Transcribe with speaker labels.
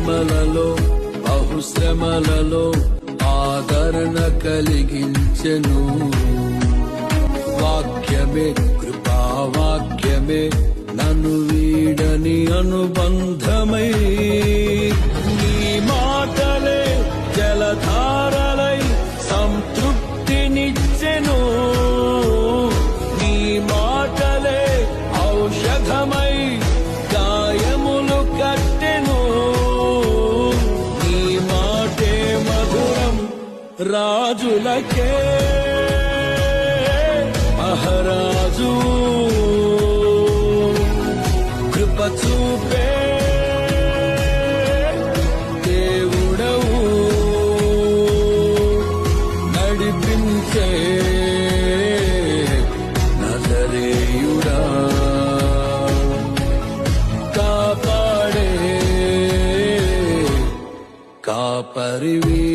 Speaker 1: శ్రమలలో బహుశ్రమలలో ఆదరణ కలిగించెను. వాక్యమే కృపావాక్యమే నన్ను వీడని అనుబంధమై, నీ మాటలే జలధారలై సంతృప్తినిచ్చెను. నీ మాటలే ఔషధమై గాయములు కట్టెను. నీ మాటే మధురం రాజులకే మహారాజు. కృప చూపే దేవుడవు, నడిపించే నజరేయుడా, కాపాడే కాపరివి.